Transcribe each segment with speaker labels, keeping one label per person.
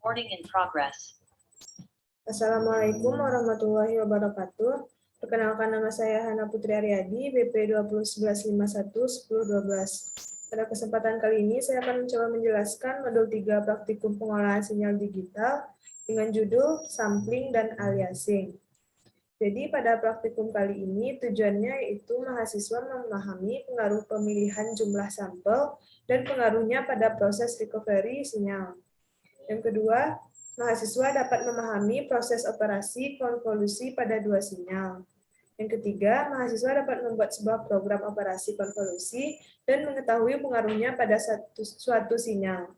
Speaker 1: Recording in progress.
Speaker 2: Assalamualaikum warahmatullahi wabarakatuh. Perkenalkan, nama saya Hana Putri Aryadi, BP 2011511012. Pada kesempatan kali ini saya akan mencoba menjelaskan modul 3 praktikum pengolahan sinyal digital dengan judul sampling dan aliasing. Jadi pada praktikum kali ini tujuannya yaitu mahasiswa memahami pengaruh pemilihan jumlah sampel dan pengaruhnya pada proses recovery sinyal. Yang kedua, mahasiswa dapat memahami proses operasi konvolusi pada dua sinyal. Yang ketiga, mahasiswa dapat membuat sebuah program operasi konvolusi dan mengetahui pengaruhnya pada suatu sinyal.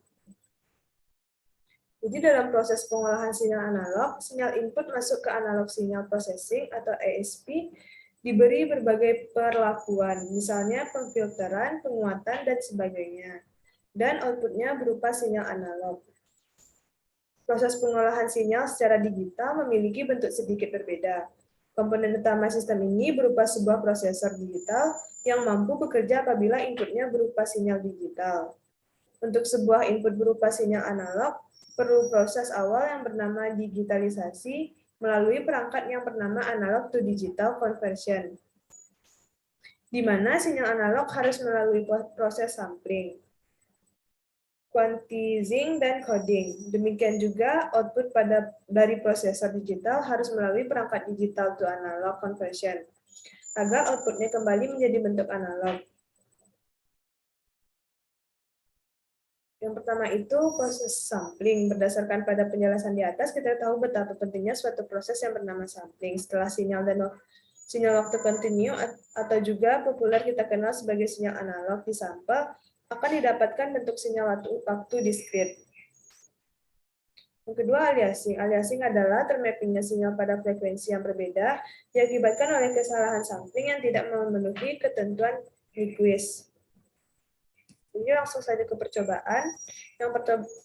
Speaker 2: Jadi dalam proses pengolahan sinyal analog, sinyal input masuk ke analog signal processing atau ASP diberi berbagai perlakuan, misalnya pemfilteran, penguatan, dan sebagainya. Dan outputnya berupa sinyal analog. Proses pengolahan sinyal secara digital memiliki bentuk sedikit berbeda. Komponen utama sistem ini berupa sebuah prosesor digital yang mampu bekerja apabila inputnya berupa sinyal digital. Untuk sebuah input berupa sinyal analog, perlu proses awal yang bernama digitalisasi melalui perangkat yang bernama analog to digital conversion, di mana sinyal analog harus melalui proses sampling, quantizing, dan coding. Demikian juga output dari prosesor digital harus melalui perangkat digital to analog conversion, agar outputnya kembali menjadi bentuk analog. Yang pertama itu proses sampling. Berdasarkan pada penjelasan di atas, kita tahu betapa pentingnya suatu proses yang bernama sampling. Setelah sinyal waktu kontinu atau juga populer kita kenal sebagai sinyal analog disampel, akan didapatkan bentuk sinyal waktu diskrit. Yang kedua, aliasing. Aliasing adalah termappingnya sinyal pada frekuensi yang berbeda diakibatkan oleh kesalahan sampling yang tidak memenuhi ketentuan Nyquist. Jadi langsung saja ke percobaan. Yang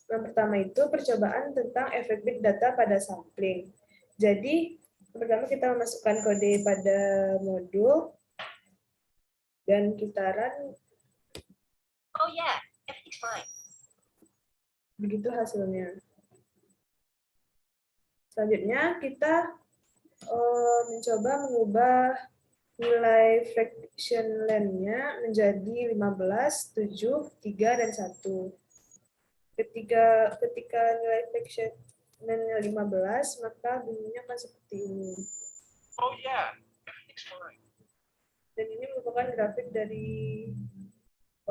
Speaker 2: pertama itu percobaan tentang efek big data pada sampling. Jadi pertama kita memasukkan kode pada modul dan kita run.
Speaker 1: Oh yeah, everything's fine.
Speaker 2: Begitu hasilnya. Selanjutnya kita mencoba mengubah nilai fraction length-nya menjadi 15, 7, 3, dan 1. Ketika nilai fraction length-nya 15, maka bunyinya akan seperti ini.
Speaker 1: Oh yeah, everything's fine.
Speaker 2: Dan ini merupakan grafik dari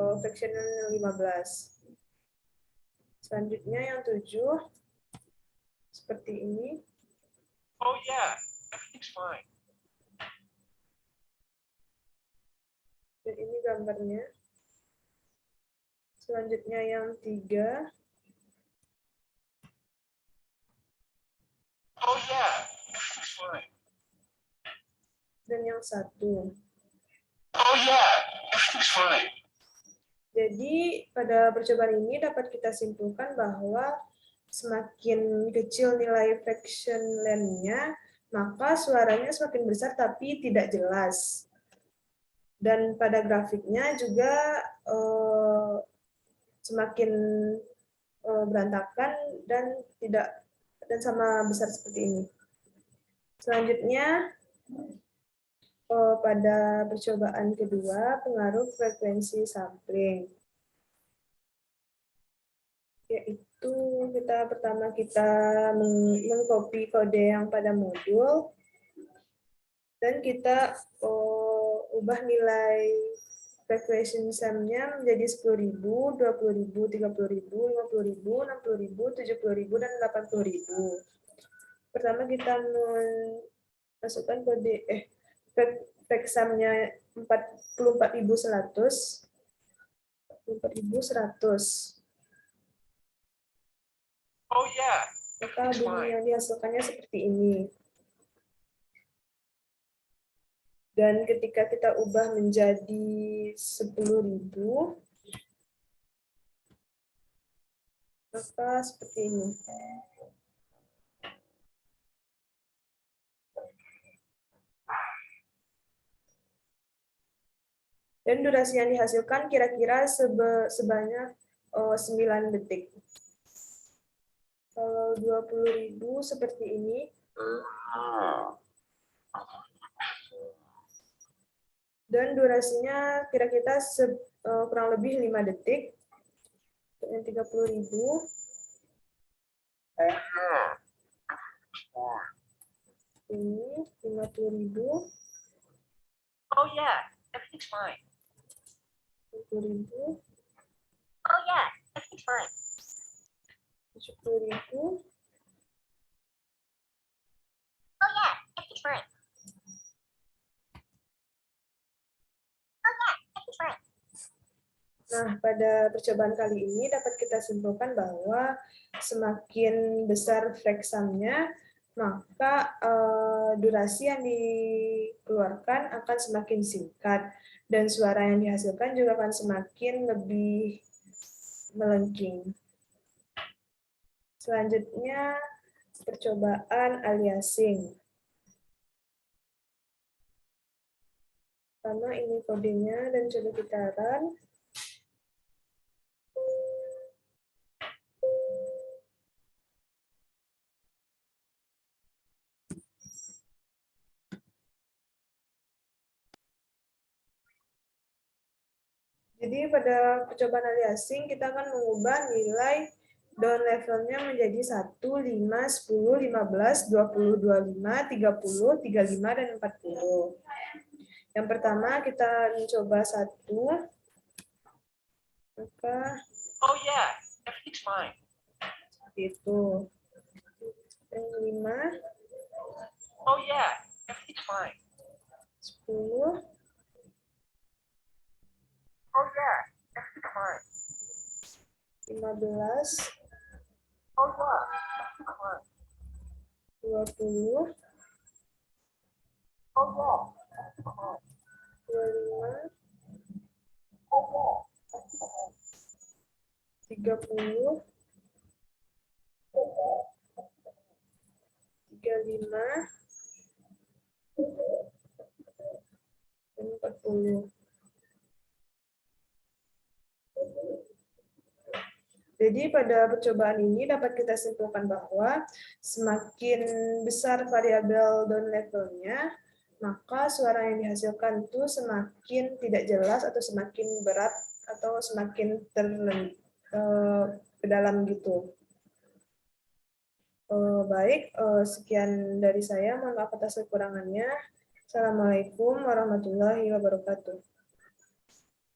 Speaker 2: fraction length 15. Selanjutnya yang 7, seperti ini.
Speaker 1: Oh yeah, everything's fine.
Speaker 2: Dan ini gambarnya. Selanjutnya yang 3.
Speaker 1: Oh yeah, everything's fine.
Speaker 2: Dan yang 1.
Speaker 1: Oh yeah, everything's fine.
Speaker 2: Jadi pada percobaan ini dapat kita simpulkan bahwa semakin kecil nilai fraction length-nya, maka suaranya semakin besar tapi tidak jelas. Dan pada grafiknya juga semakin berantakan dan sama besar seperti ini. Selanjutnya pada percobaan kedua, pengaruh frekuensi sampling. Yaitu pertama kita mengcopy kode yang pada modul dan kita ubah nilai frequency sum-nya menjadi 10.000, 20.000, 30.000, 50.000, 60.000, 70.000, dan 80.000. Pertama kita masukkan kode sum-nya 44.100. 44.100.
Speaker 1: Oh yeah,
Speaker 2: Maka bunyi yang dihasilkannya seperti ini. Dan ketika kita ubah menjadi 10.000, maka seperti ini. Dan durasi yang dihasilkan kira-kira sebanyak 9 detik. Kalau 20.000 seperti ini. Dan durasinya kira-kira kurang lebih 5 detik. Untuk yang 30.000. Ini 50.000.
Speaker 1: Oh yeah, everything's fine.
Speaker 2: 60.000.
Speaker 1: Oh yeah, everything's fine.
Speaker 2: 70.000.
Speaker 1: Oh yeah, everything's fine. Oh yeah, everything's fine.
Speaker 2: Nah, pada percobaan kali ini dapat kita simpulkan bahwa semakin besar freksamnya, maka durasi yang dikeluarkan akan semakin singkat dan suara yang dihasilkan juga akan semakin lebih melengking. Selanjutnya, percobaan aliasing. Pertama ini kodenya dan coba kita run. Jadi pada percobaan aliasing kita akan mengubah nilai down levelnya menjadi 1, 5, 10, 15, 20, 25, 30, 35, dan 40. Yang pertama kita mencoba 1. Maka
Speaker 1: Oh yeah, everything's fine.
Speaker 2: itu. Yang 5,
Speaker 1: Oh yeah, everything's fine.
Speaker 2: 10,
Speaker 1: Oh yeah, everything's fine.
Speaker 2: 15,
Speaker 1: Oh yeah, everything's fine.
Speaker 2: 20,
Speaker 1: Oh yeah, everything's fine.
Speaker 2: 25,
Speaker 1: Oh yeah, everything's fine.
Speaker 2: 30, 35, dan 40. Jadi pada percobaan ini dapat kita simpulkan bahwa semakin besar variabel down levelnya, maka suara yang dihasilkan itu semakin tidak jelas atau semakin berat atau semakin ke dalam gitu. Baik, sekian dari saya. Mohon maaf atas kekurangannya. Assalamualaikum warahmatullahi wabarakatuh.